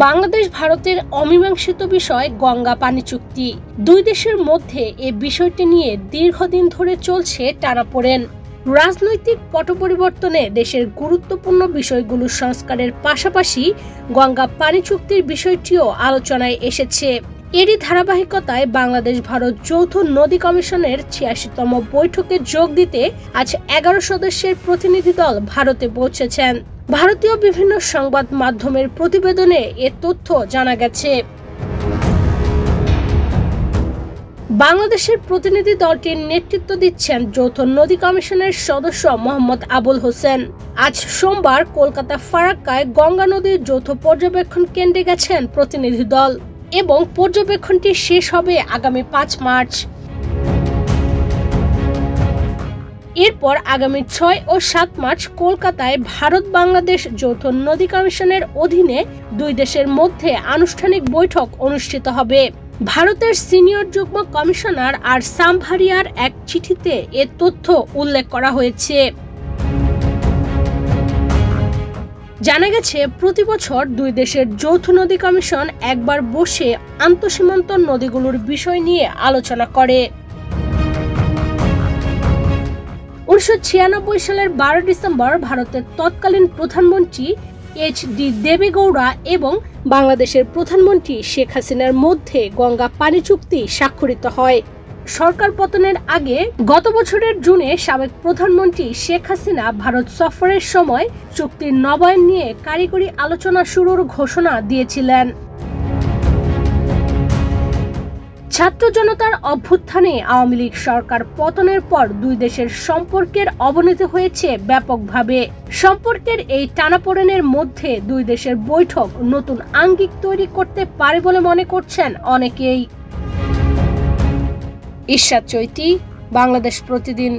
বাংলাদেশ ভারতের অমীমাংসিত বিষয় গঙ্গা পানি চুক্তি। দুই দেশের মধ্যে এ বিষয়টি নিয়ে দীর্ঘদিন ধরে চলছে টানাপোড়েন। রাজনৈতিক পট পরিবর্তনে দেশের গুরুত্বপূর্ণ বিষয়গুলো সংস্কারের পাশাপাশি গঙ্গা পানি চুক্তির বিষয়টিও আলোচনায় এসেছে। এরই ধারাবাহিকতায় বাংলাদেশ ভারত যৌথ নদী কমিশনের ৮৬তম বৈঠকে যোগ দিতে আজ ১১ সদস্যের প্রতিনিধি দল ভারতে পৌঁছেছেন। ভারতীয় বিভিন্ন সংবাদ মাধ্যমের প্রতিবেদনে এ তথ্য জানা গেছে। বাংলাদেশের প্রতিনিধি দলটির নেতৃত্ব দিচ্ছেন যৌথ নদী কমিশনের সদস্য মোহাম্মদ আবুল হোসেন। আজ সোমবার কলকাতা ফারাক্কায় গঙ্গা নদীর যৌথ পর্যবেক্ষণ কেন্দ্রে গেছেন প্রতিনিধি দল এবং পর্যবেক্ষণটি শেষ হবে আগামী ৫ মার্চ। এরপর আগামী ৬ ও ৭ মার্চ কলকাতায় ভারত বাংলাদেশ যৌথ নদী কমিশনের অধীনে দুই দেশের মধ্যে আনুষ্ঠানিক বৈঠক অনুষ্ঠিত হবে। ভারতের সিনিয়র যুগ্ম কমিশনার আর সামভারিয়ার এক চিঠিতে এ তথ্য উল্লেখ করা হয়েছে। জানা গেছে, প্রতি বছর দুই দেশের যৌথ নদী কমিশন একবার বসে আন্তঃসীমান্ত নদীগুলোর বিষয় নিয়ে আলোচনা করে। ১৯৯৬ সালের ১২ ডিসেম্বর ভারতের তৎকালীন প্রধানমন্ত্রী এইচ.ডি. দেবেগৌড়া এবং বাংলাদেশের প্রধানমন্ত্রী শেখ হাসিনার মধ্যে গঙ্গা পানি চুক্তি স্বাক্ষরিত হয়। সরকার পতনের আগে গত বছরের জুনে সাবেক প্রধানমন্ত্রী শেখ হাসিনা ভারত সফরের সময় চুক্তির নবায়ন নিয়ে কারিগরি আলোচনা শুরুর ঘোষণা দিয়েছিলেন। ছাত্র জনতার অভ্যুত্থানে আওয়ামী লীগ সরকার পতনের পর দুই দেশের সম্পর্কের অবনতি হয়েছে ব্যাপকভাবে। সম্পর্কের এই টানাপোড়েনের মধ্যে দুই দেশের বৈঠক নতুন আঙ্গিক তৈরি করতে পারে বলে মনে করছেন অনেকেই। ইরশাদ চৈতি, বাংলাদেশ প্রতিদিন।